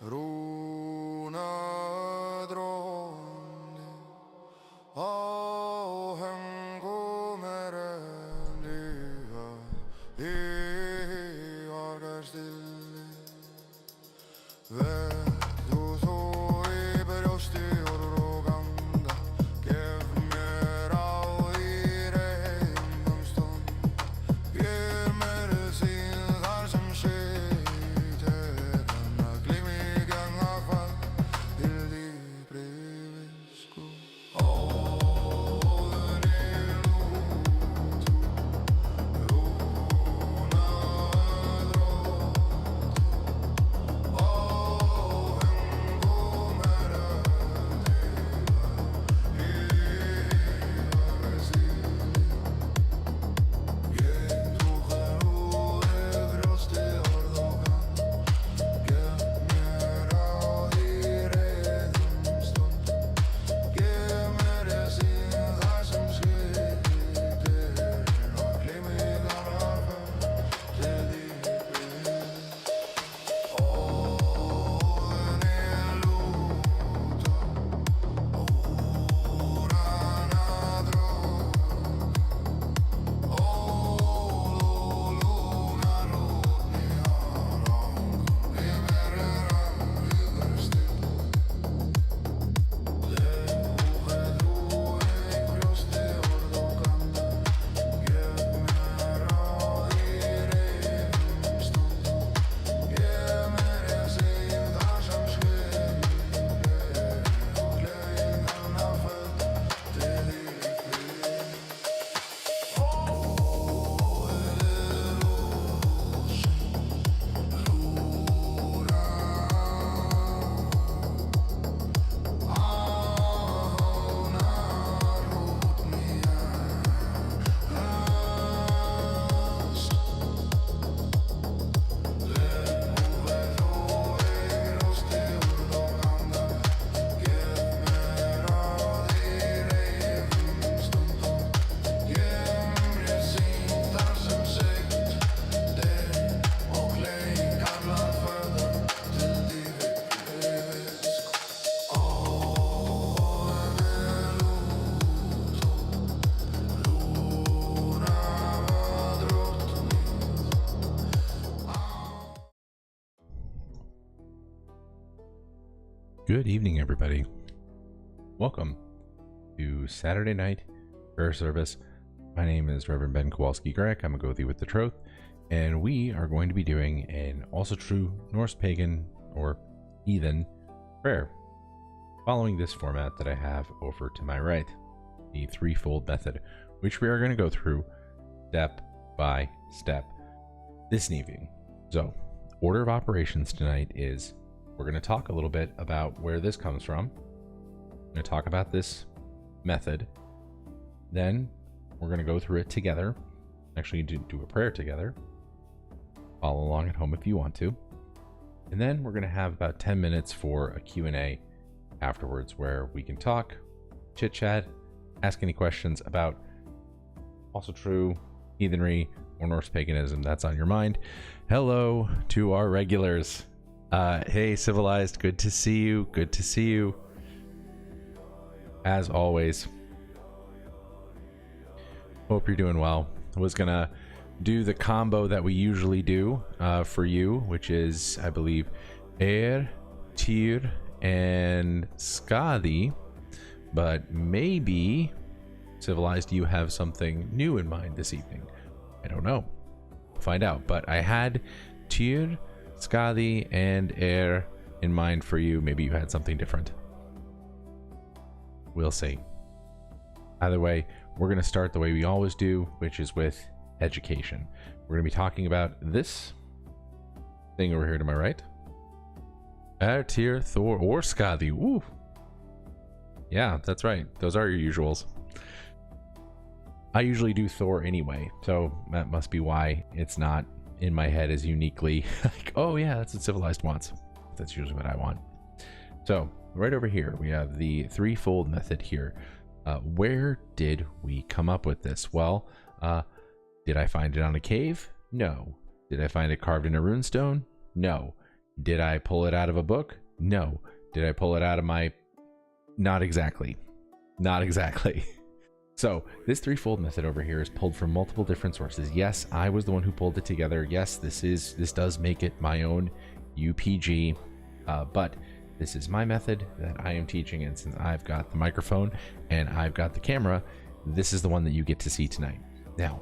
Runadronni Áhengumereliga Íargarstilli Vertu þú í brjósti orruganda Gef mér á því reiðum stund Gef mér sín þar sem sveitir Þannig að gleymi gjarna hvað til dýpri visku Óðun í lútu Good evening, everybody. Welcome to Saturday night prayer service. My name is Reverend Ben Kowalski-Greg. I'm a Gothi with the Troth, and we are going to be doing an Asatru Norse Pagan or Heathen prayer, following this format that I have over to my right, the threefold method, which we are going to go through step by step this evening. So, order of operations tonight is we're going to talk a little bit about where this comes from. We're going to talk about this method. Then we're going to go through it together. Actually, do a prayer together. Follow along at home if you want to. And then we're going to have about 10 minutes for a Q&A afterwards where we can talk, chit-chat, ask any questions about Asatru, heathenry, or Norse paganism that's on your mind. Hello to our regulars. Hey, Civilized, good to see you. Good to see you. As always. Hope you're doing well. I was gonna do the combo that we usually do for you, which is, I believe, Tyr, and Skadi. But maybe, Civilized, you have something new in mind this evening. I don't know. Find out. But I had Tyr, Skadi, and Air in mind for you. Maybe you had something different. We'll see. Either way, we're going to start the way we always do, which is with education. We're going to be talking about this thing over here to my right. Tyr, Thor, or Skadi. Woo! Yeah, that's right. Those are your usuals. I usually do Thor anyway, so that must be why it's not in my head as uniquely like, oh yeah, that's what Civilized wants. That's usually what I want. So right over here, we have the threefold method here. Where did we come up with this? Well, did I find it on a cave? No. Did I find it carved in a runestone? No. Did I pull it out of a book? No. Did I pull it out of my... Not exactly. Not exactly. So this threefold method over here is pulled from multiple different sources. Yes, I was the one who pulled it together. Yes, this does make it my own UPG, but this is my method that I am teaching, and since I've got the microphone and I've got the camera, this is the one that you get to see tonight. Now,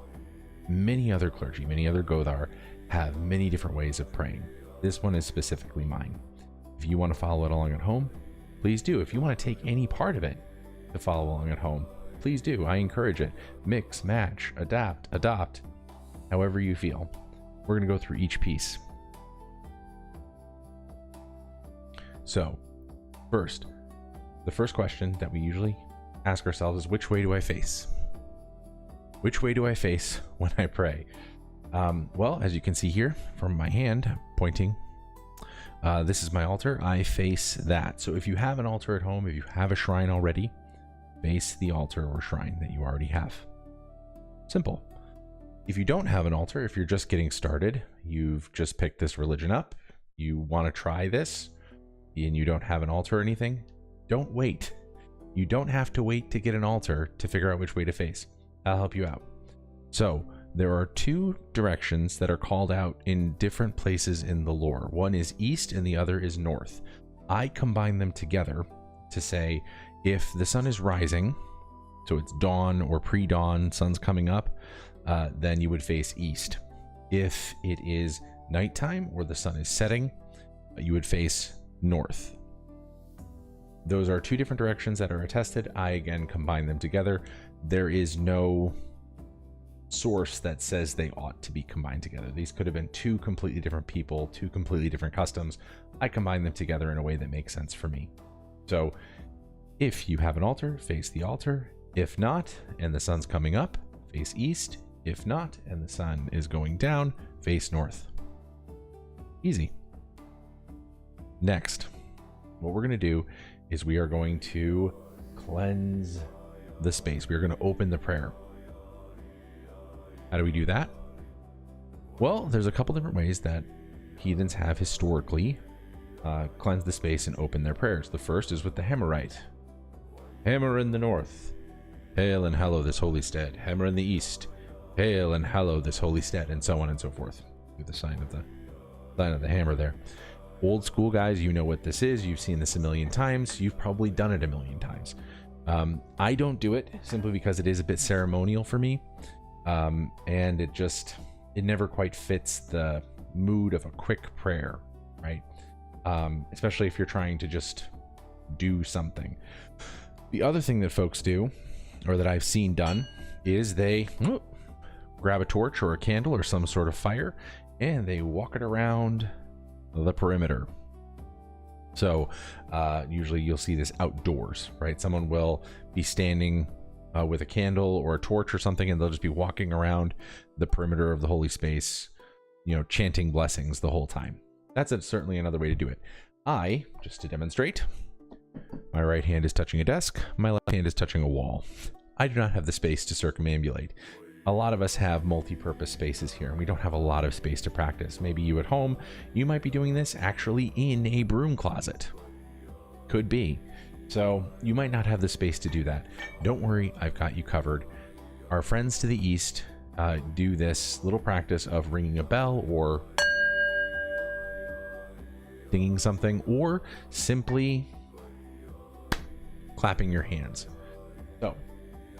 many other clergy, many other Godar have many different ways of praying. This one is specifically mine. If you want to follow it along at home, please do. If you want to take any part of it to follow along at home, please do. I encourage it. Mix, match, adapt, adopt, however you feel. We're going to go through each piece. So, first, the first question that we usually ask ourselves is, which way do I face? Which way do I face when I pray? Well, as you can see here from my hand pointing, this is my altar. I face that. So if you have an altar at home, if you have a shrine already, face the altar or shrine that you already have. Simple. If you don't have an altar, if you're just getting started, you've just picked this religion up, you want to try this, and you don't have an altar or anything, don't wait. You don't have to wait to get an altar to figure out which way to face. I'll help you out. So there are two directions that are called out in different places in the lore. One is east and the other is north. I combine them together to say, if the sun is rising, so it's dawn or pre-dawn, sun's coming up, then you would face east. If it is nighttime or the sun is setting, you would face north. Those are two different directions that are attested. I again combine them together. There is no source that says they ought to be combined together. These could have been two completely different people, two completely different customs. I combine them together in a way that makes sense for me. So if you have an altar, face the altar. If not, and the sun's coming up, face east. If not, and the sun is going down, face north. Easy. Next, what we're going to do is we are going to cleanse the space. We are going to open the prayer. How do we do that? Well, there's a couple different ways that heathens have historically cleansed the space and opened their prayers. The first is with the Hammerite. Hammer in the north, hail and hallow this holy stead. Hammer in the east, hail and hallow this holy stead, and so on and so forth. Do the sign of the hammer there. Old school guys, you know what this is. You've seen this a million times. You've probably done it a million times. I don't do it simply because it is a bit ceremonial for me, and it never quite fits the mood of a quick prayer, right? Especially if you're trying to just do something. The other thing that folks do, or that I've seen done, is they grab a torch or a candle or some sort of fire and they walk it around the perimeter. So usually you'll see this outdoors, right? Someone will be standing with a candle or a torch or something, and they'll just be walking around the perimeter of the holy space, you know, chanting blessings the whole time. That's certainly another way to do it. Just to demonstrate, my right hand is touching a desk, my left hand is touching a wall. I do not have the space to circumambulate. A lot of us have multi-purpose spaces here, and we don't have a lot of space to practice. Maybe you at home, you might be doing this actually in a broom closet. Could be. So you might not have the space to do that. Don't worry, I've got you covered. Our friends to the east do this little practice of ringing a bell or singing something, or simply clapping your hands. So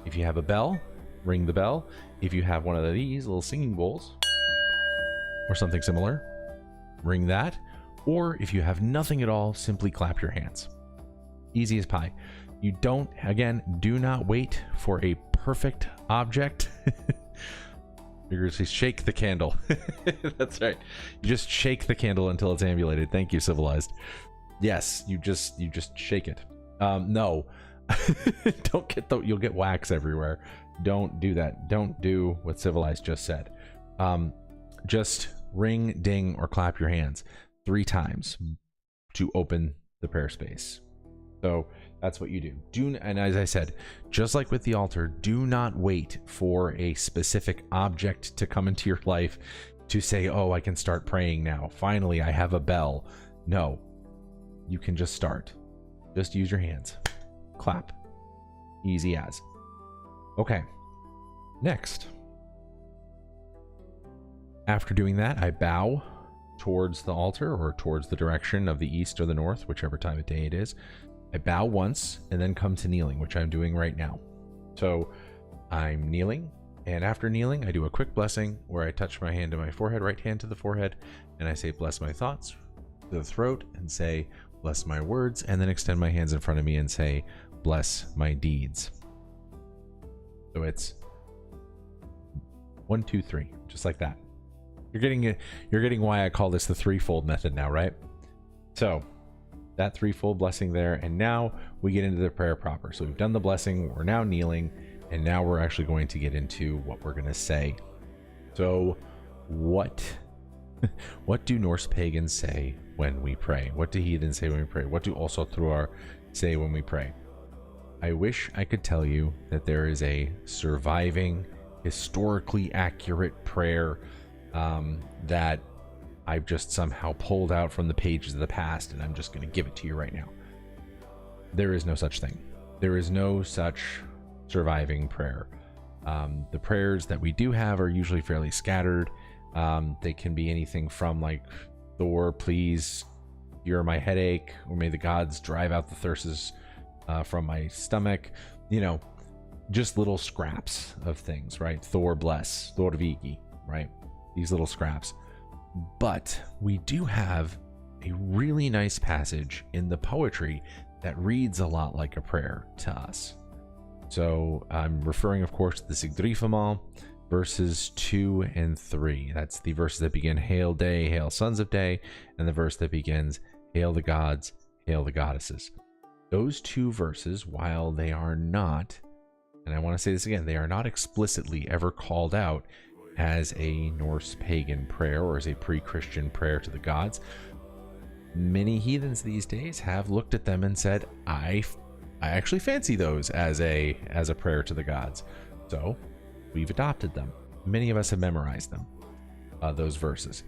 if you have a bell, ring the bell. If you have one of these little singing bowls or something similar, ring that. Or if you have nothing at all, simply clap your hands. Easy as pie. You don't, again, do not wait for a perfect object. Vigorously shake the candle. That's right. You just shake the candle until it's ambulated. Thank you, Civilized. Yes, you just shake it. No. Don't get you'll get wax everywhere. Don't do that. Don't do what Civilized just said. Just ring, ding, or clap your hands 3 times to open the prayer space. So that's what you do. And as I said, just like with the altar, do not wait for a specific object to come into your life to say, oh, I can start praying now. Finally, I have a bell. No, you can just start. Just use your hands. Clap. Easy as. Okay. Next. After doing that, I bow towards the altar or towards the direction of the east or the north, whichever time of day it is. I bow once and then come to kneeling, which I'm doing right now. So I'm kneeling, and after kneeling, I do a quick blessing where I touch my hand to my forehead, right hand to the forehead, and I say, bless my thoughts to the throat, and say, bless my words, and then extend my hands in front of me and say, bless my deeds. So it's 1, 2, 3, just like that. You're getting why I call this the threefold method now, right? So that threefold blessing there, and now we get into the prayer proper. So we've done the blessing, we're now kneeling, and now we're actually going to get into what we're going to say. So what do Norse pagans say when we pray? What do heathens say when we pray? What do Asatru say when we pray? I wish I could tell you that there is a surviving, historically accurate prayer that I've just somehow pulled out from the pages of the past, and I'm just going to give it to you right now. There is no such thing. There is no such surviving prayer. The prayers that we do have are usually fairly scattered. They can be anything from like, Thor, please cure my headache, or may the gods drive out the thirsts from my stomach. You know, just little scraps of things, right? Thor bless, Thor viki, right? These little scraps. But we do have a really nice passage in the poetry that reads a lot like a prayer to us. So I'm referring, of course, to the Sigdrifamal, verses 2 and 3. That's the verses that begin, Hail Day, Hail Sons of Day, and the verse that begins, Hail the Gods, Hail the Goddesses. Those two verses, while they are not, and I want to say this again, they are not explicitly ever called out as a Norse pagan prayer or as a pre-Christian prayer to the gods, many heathens these days have looked at them and said, I actually fancy those as a prayer to the gods. So we've adopted them. Many of us have memorized them, those verses.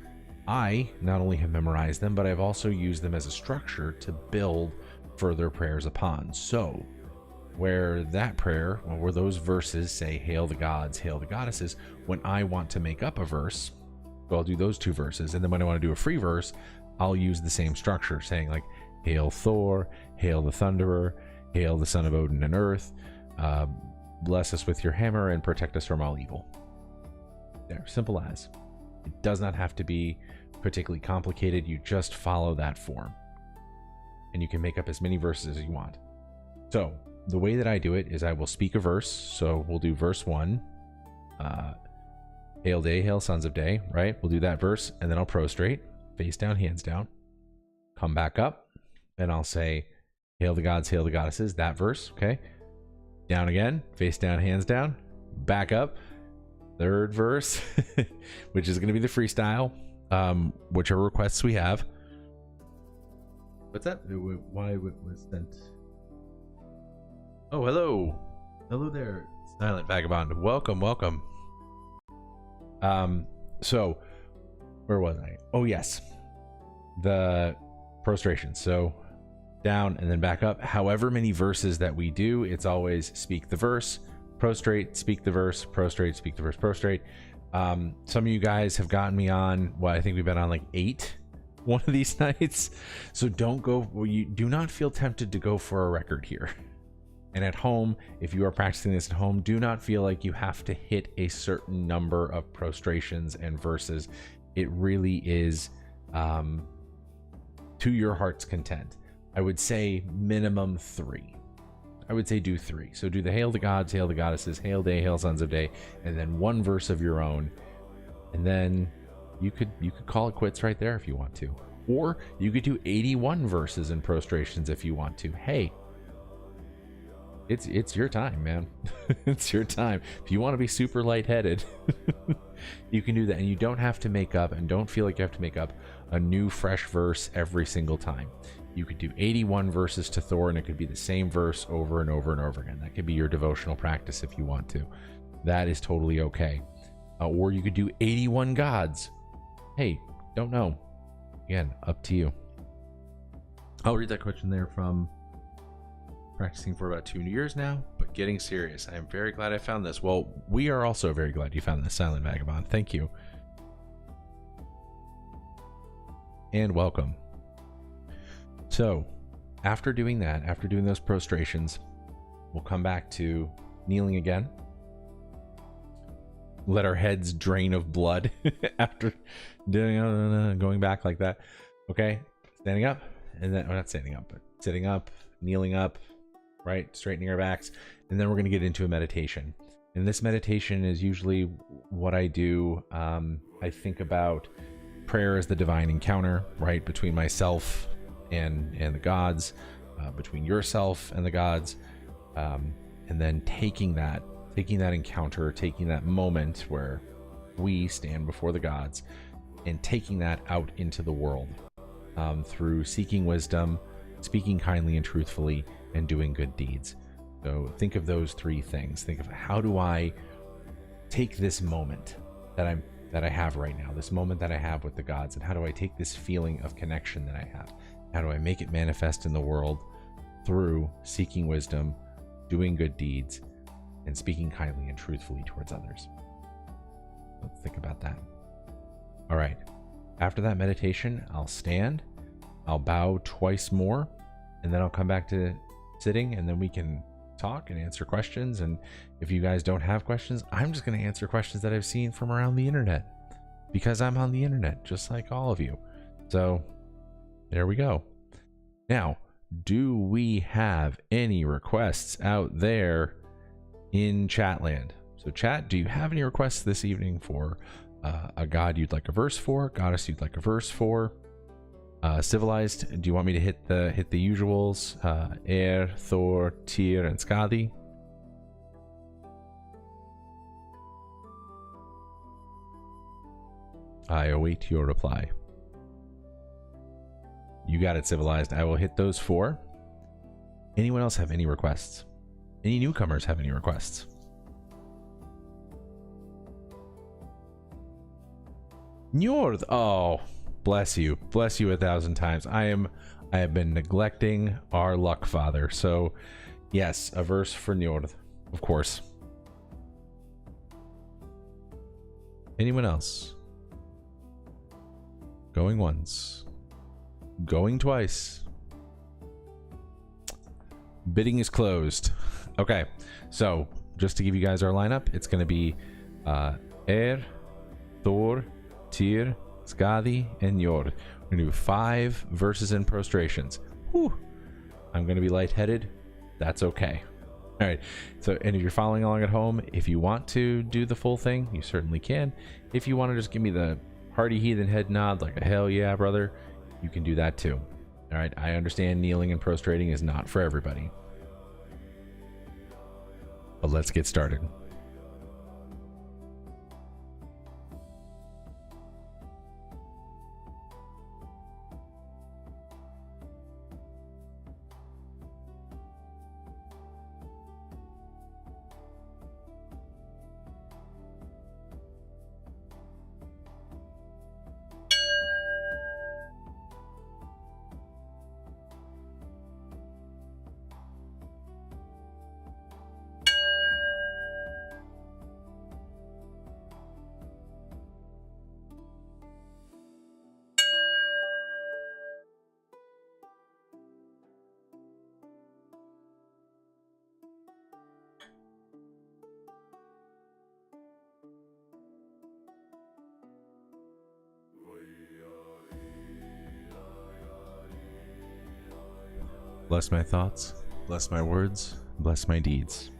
I not only have memorized them, but I've also used them as a structure to build further prayers upon. So where that prayer, or where those verses say, Hail the Gods, Hail the Goddesses, when I want to make up a verse, so I'll do those two verses. And then when I want to do a free verse, I'll use the same structure, saying like, Hail Thor, Hail the Thunderer, Hail the Son of Odin and Earth, bless us with your hammer and protect us from all evil. There, simple as. It does not have to be particularly complicated. You just follow that form. And you can make up as many verses as you want. So the way that I do it is I will speak a verse. So we'll do verse 1. Hail Day, Hail Sons of Day, right? We'll do that verse, and then I'll prostrate, face down, hands down, come back up, and I'll say, Hail the Gods, Hail the Goddesses, that verse, okay? Down again, face down, hands down, back up, third verse, which is going to be the freestyle, whichever requests we have. What's that? Why it was sent? Oh, hello. Hello there, Silent Vagabond. Welcome, welcome. So, where was I? Oh, yes. The prostration. So, down and then back up. However many verses that we do, it's always speak the verse, prostrate, speak the verse, prostrate, speak the verse, prostrate. Some of you guys have gotten me on, I think we've been on like 8 one of these nights. So don't go, you do not feel tempted to go for a record here. And at home, if you are practicing this at home, do not feel like you have to hit a certain number of prostrations and verses. It really is to your heart's content. I would say minimum 3. I would say do 3. So do the Hail the Gods, Hail the Goddesses, Hail Day, Hail Sons of Day, and then one verse of your own. And then you could call it quits right there if you want to. Or you could do 81 verses and prostrations if you want to. Hey, it's your time, man. It's your time. If you want to be super lightheaded, you can do that. And you don't have to make up, and don't feel like you have to make up a new fresh verse every single time. You could do 81 verses to Thor, and it could be the same verse over and over and over again. That could be your devotional practice if you want to. That is totally okay. Or you could do 81 gods. Hey, don't know. Again, up to you. I'll read that question there from practicing for about 2 years now, but getting serious. I am very glad I found this. Well, we are also very glad you found this, Silent Vagabond. Thank you. And welcome. So, after doing that, after doing those prostrations, we'll come back to kneeling again. Let our heads drain of blood after doing going back like that. Okay, standing up, and then not standing up, but sitting up, kneeling up, right, straightening our backs, and then we're going to get into a meditation. And this meditation is usually what I do. I think about prayer as the divine encounter, right, between myself and the gods, between yourself and the gods, and then taking that encounter, taking that moment where we stand before the gods, and taking that out into the world through seeking wisdom, speaking kindly and truthfully, and doing good deeds. So think of those 3 things. Think of, how do I take this moment that I have right now, this moment that I have with the gods, and how do I take this feeling of connection that I have? How do I make it manifest in the world through seeking wisdom, doing good deeds, and speaking kindly and truthfully towards others? Let's think about that. All right. After that meditation, I'll stand, I'll bow twice more, and then I'll come back to sitting, and then we can talk and answer questions. And if you guys don't have questions, I'm just going to answer questions that I've seen from around the internet, because I'm on the internet just like all of you. So there we go. Now, do we have any requests out there in Chatland? So chat, do you have any requests this evening for a god you'd like a verse for, goddess you'd like a verse for? Civilized, do you want me to hit the usuals? Air, Thor, Tyr, and Skadi? I await your reply. You got it, Civilized. I will hit those 4. Anyone else have any requests? Any newcomers have any requests? Njord, oh, bless you 1,000 times. I have been neglecting our luck father. So yes, a verse for Njord, of course. Anyone else? Going once, going twice. Bidding is closed. Okay, so just to give you guys our lineup, it's going to be Air, Thor, Tyr, Skadi, and Njord. We're going to do 5 verses and prostrations. Whew. I'm going to be lightheaded. That's okay. All right. So, and if you're following along at home, if you want to do the full thing, you certainly can. If you want to just give me the hearty heathen head nod, like a hell yeah, brother, you can do that too. All right. I understand kneeling and prostrating is not for everybody. But let's get started. Bless my thoughts, bless my words, bless my deeds.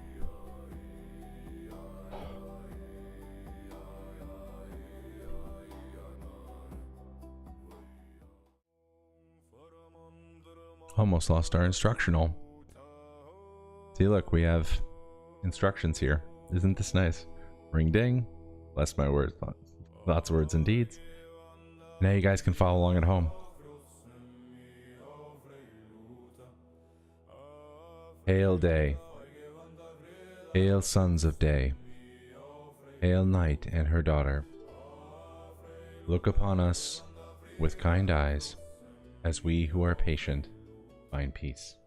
Almost lost our instructional. See, look, we have instructions here. Isn't this nice? Ring ding, bless my words, thoughts, words, and deeds. Now you guys can follow along at home. Hail day, hail sons of day, hail night and her daughter. Look upon us with kind eyes, as we who are patient find peace.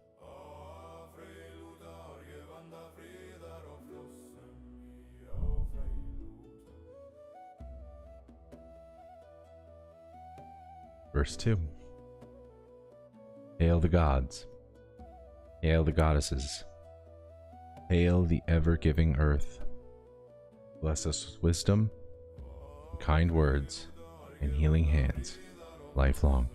Verse 2. Hail the gods. Hail the goddesses. Hail the ever-giving earth. Bless us with wisdom, kind words, and healing hands, lifelong.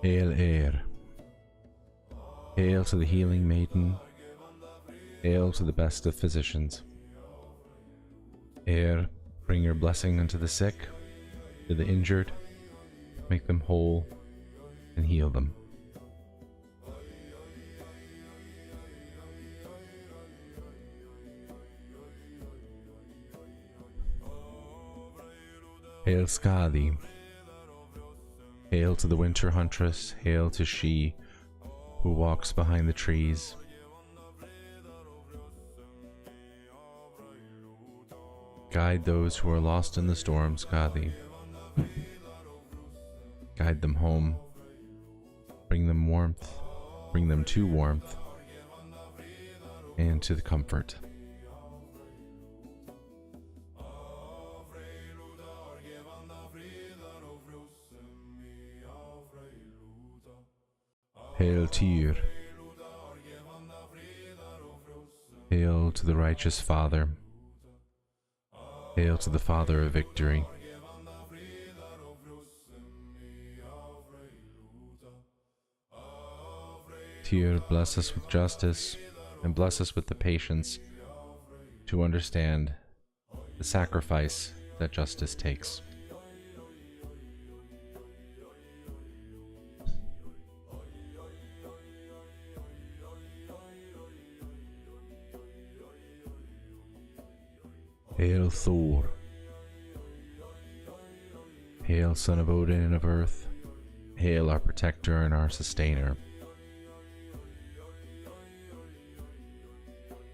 Hail air. Hail to the healing maiden. Hail to the best of physicians. Air, bring your blessing unto the sick, to the injured, make them whole, and heal them. Hail Skadi. Hail to the winter huntress, hail to she who walks behind the trees. Guide those who are lost in the storm, Skadi. Guide them home. Bring them warmth. Bring them to warmth and to the comfort. Hail Tyr. Hail to the righteous Father. Hail to the Father of victory. Tyr, bless us with justice, and bless us with the patience to understand the sacrifice that justice takes. Hail Thor. Hail son of Odin and of earth. Hail our protector and our sustainer.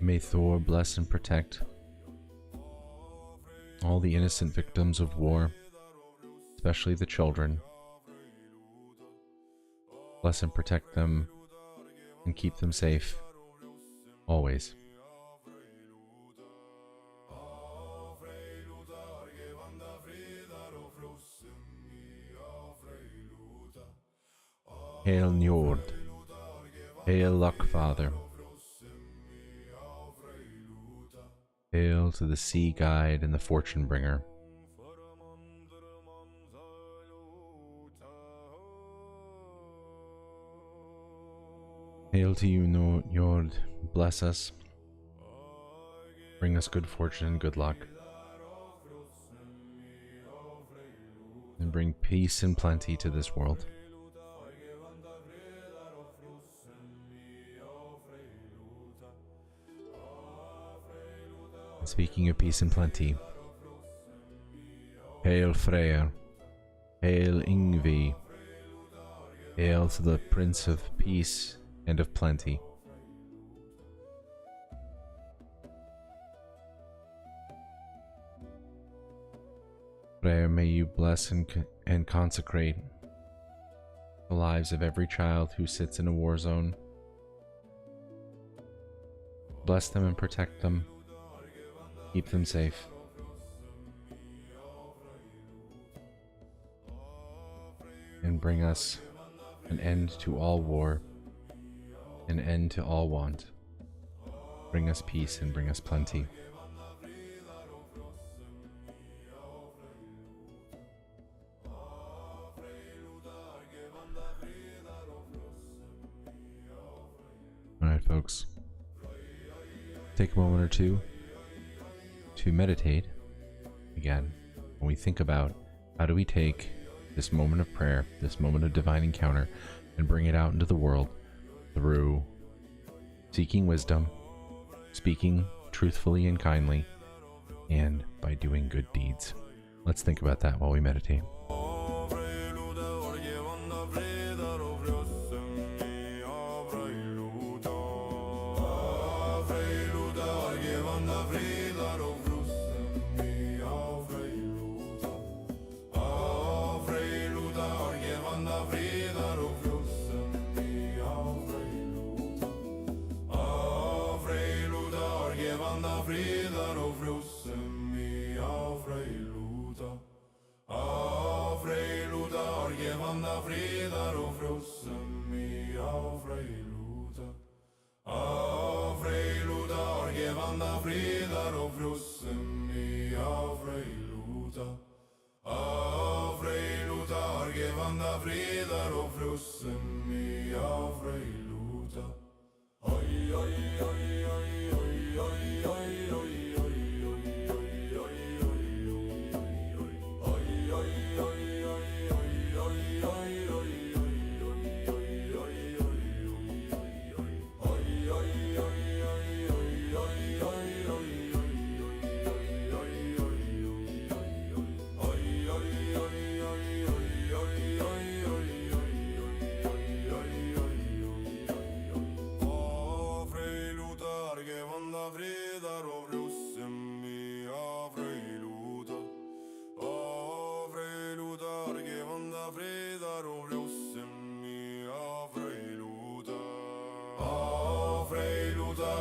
May Thor bless and protect all the innocent victims of war, especially the children. Bless and protect them and keep them safe, always. Hail Njord. Hail Luck Father. Hail to the sea guide and the fortune bringer. Hail to you, Njord. Bless us. Bring us good fortune and good luck. And bring peace and plenty to this world. Speaking of peace and plenty, hail Freyr, hail Yngvi, hail to the Prince of Peace and of Plenty. Freyr, may you bless and consecrate the lives of every child who sits in a war zone. Bless them and protect them. Keep them safe. And bring us an end to all war, an end to all want. Bring us peace and bring us plenty. Alright, folks. Take a moment or two to meditate again when we think about how do we take this moment of prayer, this moment of divine encounter, and bring it out into the world through seeking wisdom, speaking truthfully and kindly, and by doing good deeds. Let's think about that while we meditate. Argevanda fridar och frossen mi av frejluta. Av frejluta, Argevanda fridar och frossen mi av frejluta. Av frejluta, Argevanda fridar och frossen mi av frejluta. Oj, oj, oj, oj, oj, oj, oj, oj, oj, oj, oj,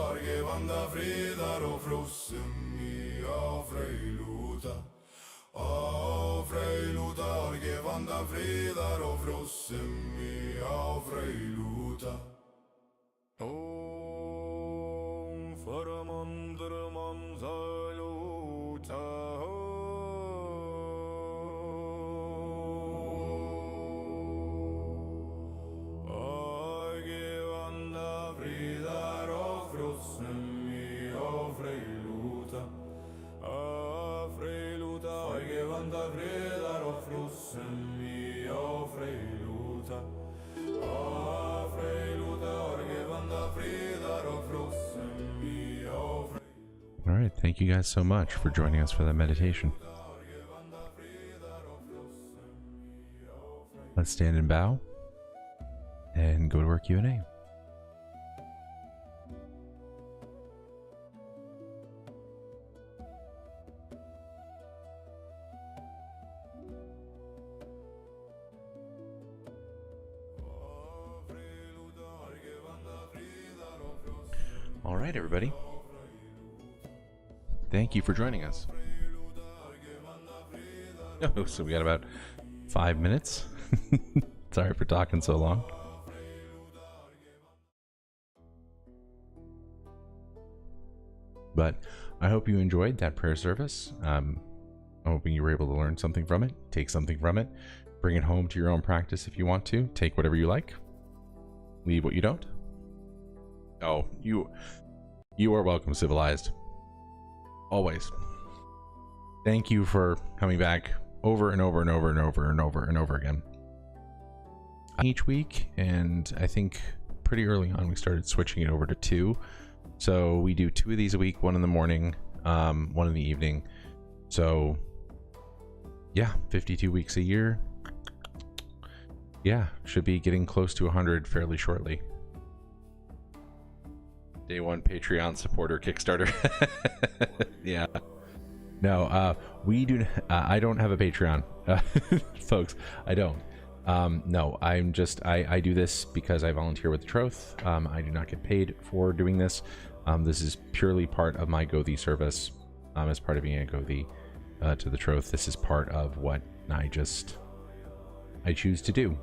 Argevanda fridar och frossen mi av frejluta. Av frejluta, Argevanda fridar och frossen mi av frejluta. Om förmandar man saluta. Argevanda fridar och frossen mi av frejluta. Av frejluta, Argevanda fridar och frossen mi av frejluta. Av frejluta, Argevanda fridar och frossen mi av frejluta. All right, thank you guys so much for joining us for that meditation. Let's stand and bow and go to our Q&A. All right, everybody. Thank you for joining us. Oh, so we got about 5 minutes. Sorry for talking so long. But I hope you enjoyed that prayer service. I'm hoping you were able to learn something from it, take something from it, bring it home to your own practice if you want to. Take whatever you like, leave what you don't. Oh, you are welcome, Civilized. Always. Thank you for coming back over and over and over and over and over and over again. Each week, and I think pretty early on we started switching it over to 2. So we do 2 of these a week, 1 in the morning, 1 in the evening. So yeah, 52 weeks a year. Yeah, should be getting close to 100 fairly shortly. Day 1 Patreon supporter Kickstarter. Yeah. No, we do. I don't have a Patreon, folks. I don't. No, I'm just. I do this because I volunteer with the Troth. I do not get paid for doing this. This is purely part of my Go Thee service. As part of being a Go Thee to the Troth, this is part of what I choose to do.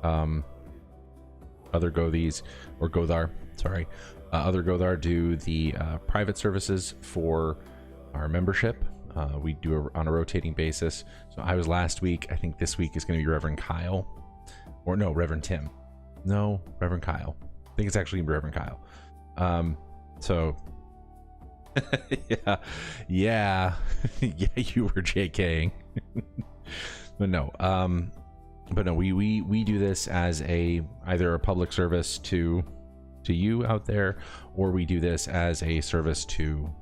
Other Go Thees or Gothar, sorry. Other Gothar do the private services for our membership. We do it on a rotating basis. So I was last week. I think this week is going to be Reverend Kyle. Or no, Reverend Tim. No, Reverend Kyle. I think it's actually Reverend Kyle. So yeah. Yeah, you were JKing. But no, we do this as either a public service to you out there, or we do this as a service to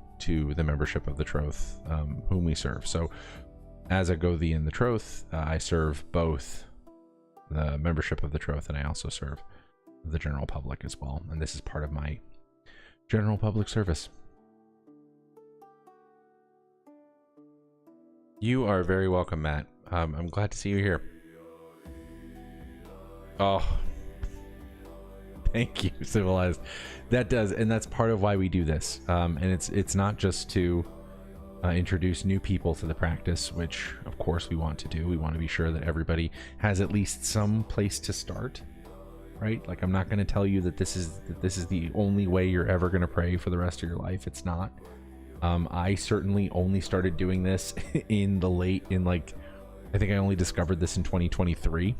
the membership of the Troth, whom we serve. So as a Go Thee in the Troth, I serve both the membership of the Troth, and I also serve the general public as well, and this is part of my general public service. You are very welcome, Matt. I'm glad to see you here. Oh, thank you, Civilized. That does, and that's part of why we do this. And it's not just to introduce new people to the practice, which of course we want to do. We want to be sure that everybody has at least some place to start, right? Like, I'm not going to tell you that this is the only way you're ever going to pray for the rest of your life. It's not. I certainly only started doing this I think I only discovered this in 2023.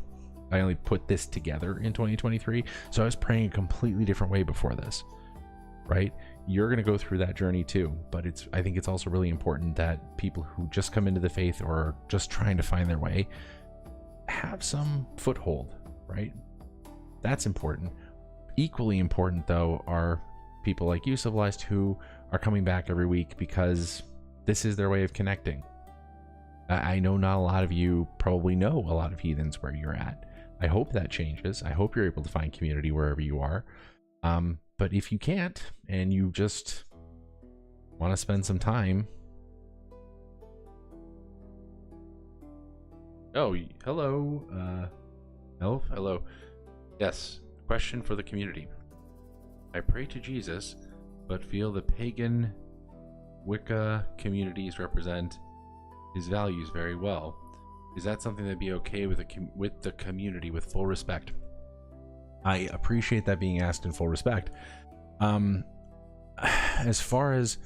I only put this together in 2023. So I was praying a completely different way before this, right? You're going to go through that journey too, but I think it's also really important that people who just come into the faith or are just trying to find their way have some foothold, right? That's important. Equally important, though, are people like you, Civilized, who are coming back every week because this is their way of connecting. I know not a lot of you probably know a lot of heathens where you're at. I hope that changes. I hope you're able to find community wherever you are. But if you can't, and you just want to spend some time... Oh, hello, Elf, hello. Yes, question for the community. I pray to Jesus, but feel the pagan Wicca communities represent his values very well. Is that something that'd be okay with the community with full respect? I appreciate that being asked in full respect. As far as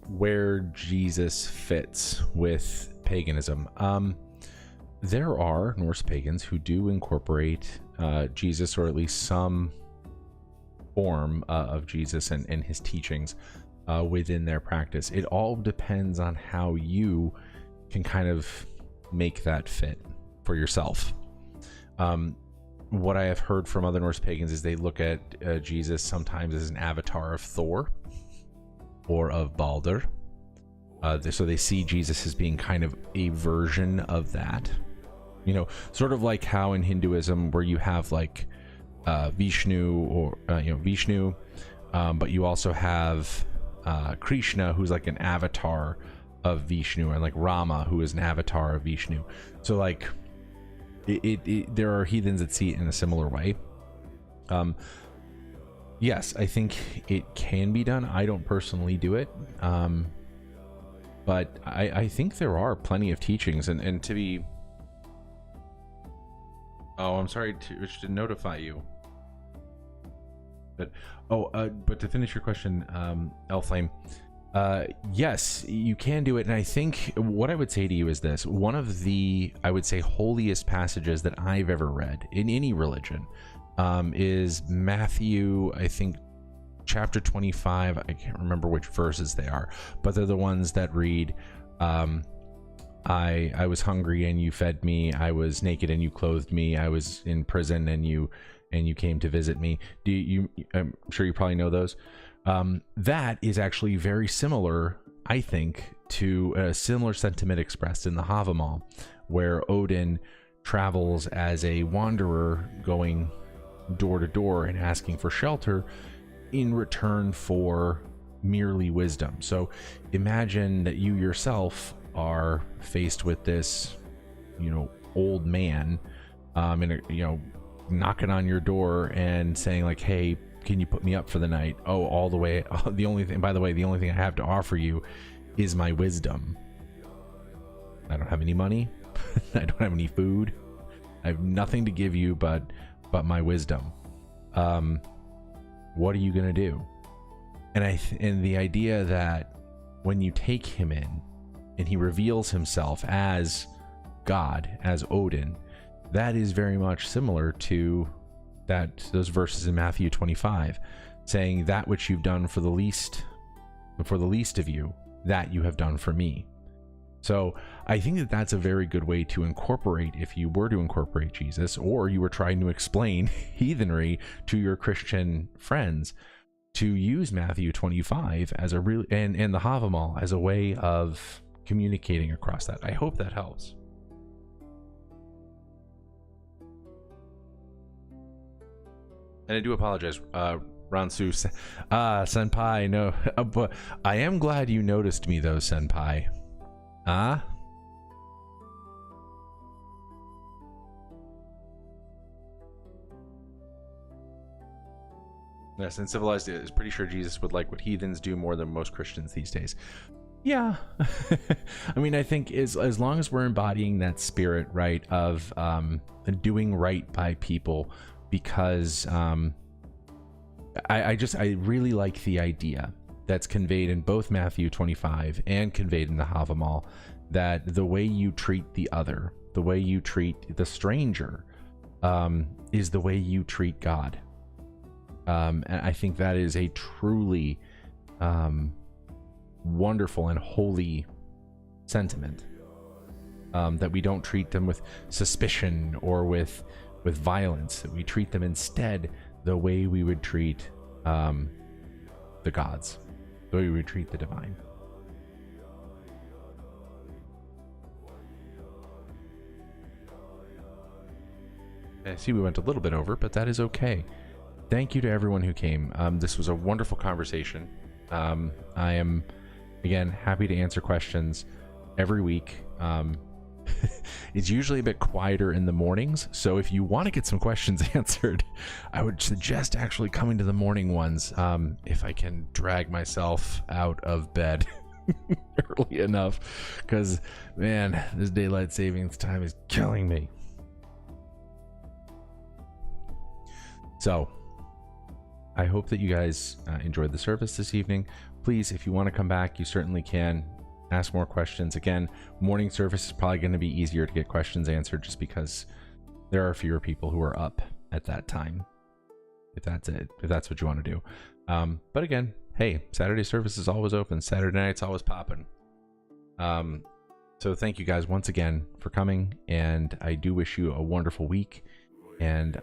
where Jesus fits with paganism, there are Norse pagans who do incorporate Jesus, or at least some form of Jesus and his teachings within their practice. It all depends on how you can kind of make that fit for yourself. What I have heard from other Norse pagans is they look at Jesus sometimes as an avatar of Thor or of Balder. So they see Jesus as being kind of a version of that. You know, sort of like how in Hinduism, where you have like Vishnu, or Vishnu, but you also have Krishna, who's like an avatar of Vishnu, and like Rama, who is an avatar of Vishnu. So like there are heathens that see it in a similar way. Yes, I think it can be done. I don't personally do it, but I think there are plenty of teachings, and to be... Oh, I'm sorry to notify you. But but to finish your question, Elflame, yes, you can do it. And I think what I would say to you is this: one of the, I would say, holiest passages that I've ever read in any religion is Matthew, I think, chapter 25. I can't remember which verses they are, but they're the ones that read, I was hungry and you fed me. I was naked and you clothed me. I was in prison and you came to visit me. I'm sure you probably know those. That is actually very similar, I think, to a similar sentiment expressed in the Havamal, where Odin travels as a wanderer, going door to door and asking for shelter in return for merely wisdom. So imagine that you yourself are faced with this, old man, knocking on your door and saying like, hey, can you put me up for the night? Oh, all the way. The only thing I have to offer you is my wisdom. I don't have any money. I don't have any food. I have nothing to give you but my wisdom. What are you gonna do? And the idea that when you take him in and he reveals himself as God, as Odin, that is very much similar to those verses in Matthew 25, saying that which you've done for the least of you, that you have done for me. So I think that that's a very good way to incorporate, if you were to incorporate Jesus, or you were trying to explain heathenry to your Christian friends, to use Matthew 25 as a real, and the Havamal as a way of communicating across that. I hope that helps. And I do apologize, Ransu, Senpai, no, but I am glad you noticed me though, Senpai. Yes, and Civilized is pretty sure Jesus would like what heathens do more than most Christians these days. Yeah. I mean, I think as long as we're embodying that spirit, right, of doing right by people, because I really like the idea that's conveyed in both Matthew 25 and conveyed in the Havamal, that the way you treat the other, the way you treat the stranger, is the way you treat God. And I think that is a truly wonderful and holy sentiment, that we don't treat them with suspicion or with violence, that we treat them instead the way we would treat the gods, the way we would treat the divine. I see we went a little bit over, but that is okay. Thank you to everyone who came. This was a wonderful conversation. I am, again, happy to answer questions every week. It's usually a bit quieter in the mornings, so if you want to get some questions answered, I would suggest actually coming to the morning ones, if I can drag myself out of bed early enough, because, man, this daylight savings time is killing me. So I hope that you guys enjoyed the service this evening. Please, if you want to come back, you certainly can. Ask more questions. Again, morning service is probably going to be easier to get questions answered, just because there are fewer people who are up at that time, if that's what you want to do. But again, hey, Saturday service is always open. Saturday night's always popping. So thank you guys once again for coming, and I do wish you a wonderful week, and